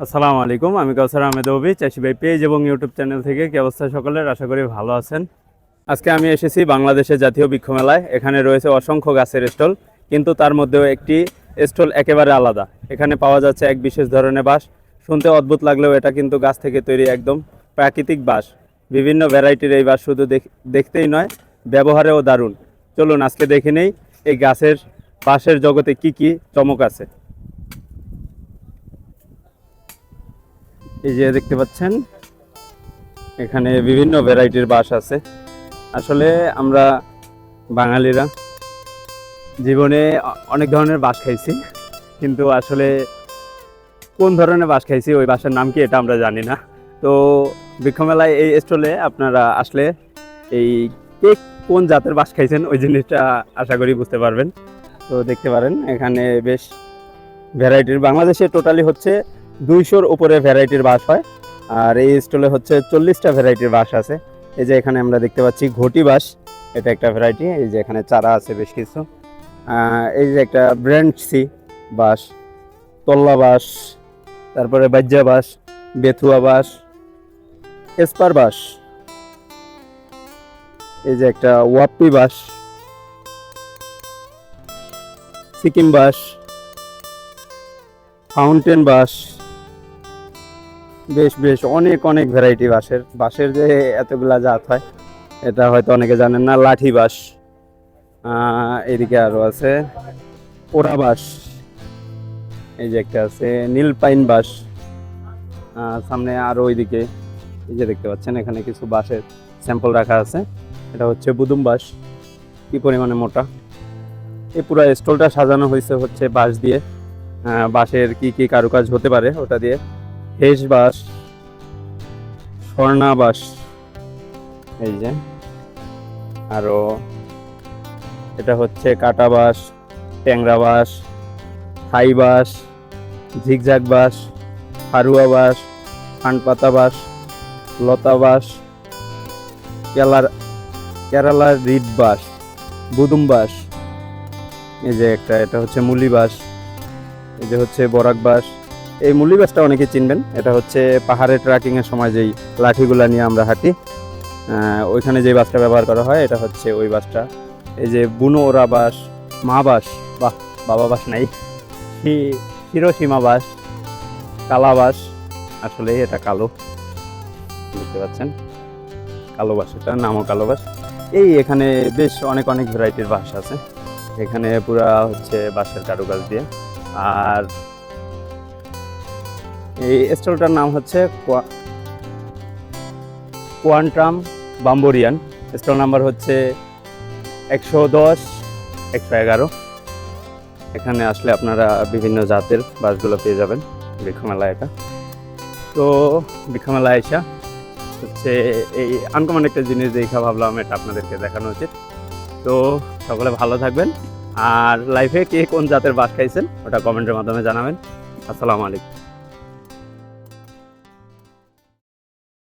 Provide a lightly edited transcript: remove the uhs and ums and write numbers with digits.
আসসালামু আলাইকুম, আমি কাউসার আহমেদ অভি, চাষি ভাই পেজ এবং ইউটিউব চ্যানেল থেকে। কি অবস্থা সকলের? আশা করি ভালো আছেন। আজকে আমি এসেছি বাংলাদেশের জাতীয় বৃক্ষ মেলায়। এখানে রয়েছে অসংখ্য গাছের স্টল, কিন্তু তার মধ্যেও একটি স্টল একেবারে আলাদা। এখানে পাওয়া যাচ্ছে এক বিশেষ ধরনের বাঁশ। শুনতে অদ্ভুত লাগলেও এটা কিন্তু গাছ থেকে তৈরি একদম প্রাকৃতিক বাঁশ। বিভিন্ন ভ্যারাইটির এই বাঁশ শুধু দেখতেই নয়, ব্যবহারেও দারুণ। চলুন আজকে দেখে নেই এই গাছের বাঁশের জগতে কি কি চমক আছে। এই যে দেখতে পাচ্ছেন, এখানে বিভিন্ন ভ্যারাইটির বাঁশ আছে। আসলে আমরা বাঙালিরা জীবনে অনেক ধরনের বাঁশ খাইছি, কিন্তু আসলে কোন ধরনের বাঁশ খাইছি, ওই বাঁশের নাম কি, এটা আমরা জানি না। তো বৃক্ষমেলায় এই স্টলে আপনারা আসলে এই কে কোন জাতের বাঁশ খাইছেন ওই জিনিসটা আশা করি বুঝতে পারবেন। তো দেখতে পারেন এখানে বেশ ভ্যারাইটির, বাংলাদেশে টোটালি হচ্ছে 200-র উপরে ভ্যারাইটির বাঁশ হয়। আর এই স্টলে হচ্ছে 40টা ভ্যারাইটির বাঁশ আছে। এই যে এখানে আমরা দেখতে পাচ্ছি ঘটি বাঁশ, এটা একটা ভ্যারাইটি। এই যে এখানে চারা আছে বেশ কিছু। এই যে একটা ব্র্যান্ড সি বাঁশ, তল্লা বাঁশ, তারপরে বাজ্যা বাঁশ, বেথুয়া বাঁশ, এসপার বাঁশ। এই যে একটা ওয়াপ্পি বাঁশ, সিকিম বাঁশ, ফাউন্টেন বাঁশ। বেশ বেশ অনেক অনেক ভ্যারাইটি বাঁশের যে এতগুলা জাত হয় এটা হয়তো অনেকে জানেন না। লাঠি বাঁশ, এদিকে আরও আছে ওরা বাঁশ। এই যে একটা আছে নীল পাইন বাঁশ। সামনে আরও ওইদিকে এই যে দেখতে পাচ্ছেন এখানে কিছু বাঁশের স্যাম্পল রাখা আছে। এটা হচ্ছে বুদুম বাঁশ, কি পরিমাণে মোটা। এই পুরো স্টলটা সাজানো হয়েছে হচ্ছে বাঁশ দিয়ে। বাঁশের কি কি কারুকাজ হতে পারে ওটা দিয়ে। হেস বাঁশ, স্বর্ণা বাঁশ, এই যে আরও এটা হচ্ছে কাটা বাঁশ, ট্যাংরা বাঁশ, থাই বাঁশ, ঝিকঝাক বাঁশ, হারুয়া বাঁশ, খানপাতা বাঁশ, লতা বাঁশ, কেরালার রিড বাঁশ, বুদুম বাঁশ। এই যে একটা, এটা হচ্ছে মুলি বাঁশ। এই যে হচ্ছে বরাক বাঁশ। এই মুলি বাঁশটা অনেকে চিনবেন, এটা হচ্ছে পাহাড়ে ট্রেকিংয়ের সময় যেই লাঠিগুলা নিয়ে আমরা হাঁটি, ওইখানে যে বাঁশটা ব্যবহার করা হয় এটা হচ্ছে ওই বাঁশটা। এই যে বুনো ওরা বাঁশ, মা বাঁশ, বাবা বাঁশ নাই, হিরোসীমা বাঁশ, কালা বাঁশ। আসলে এটা কালো, বুঝতে পারছেন, কালো বাঁশ, এটা নামও কালো বাঁশ। এই এখানে বেশ অনেক অনেক ভ্যারাইটির বাঁশ আছে। এখানে পুরা হচ্ছে বাঁশের কারুকাজ দিয়ে। আর এই স্টলটার নাম হচ্ছে কোয়ান্টাম বাম্বোরিয়ান। স্টল নাম্বার হচ্ছে 110, 111। এখানে আসলে আপনারা বিভিন্ন জাতের বাঁশগুলো পেয়ে যাবেন বৃক্ষমেলায় এটা। তো বৃক্ষমেলায় এসা হচ্ছে এই আনকমন একটা জিনিস দেখা ভাবলাম এটা আপনাদেরকে দেখানো উচিত। তো সকলে ভালো থাকবেন, আর লাইফে কে কোন জাতের বাঁশ খাইছেন ওটা কমেন্টের মাধ্যমে জানাবেন। আসসালামু আলাইকুম।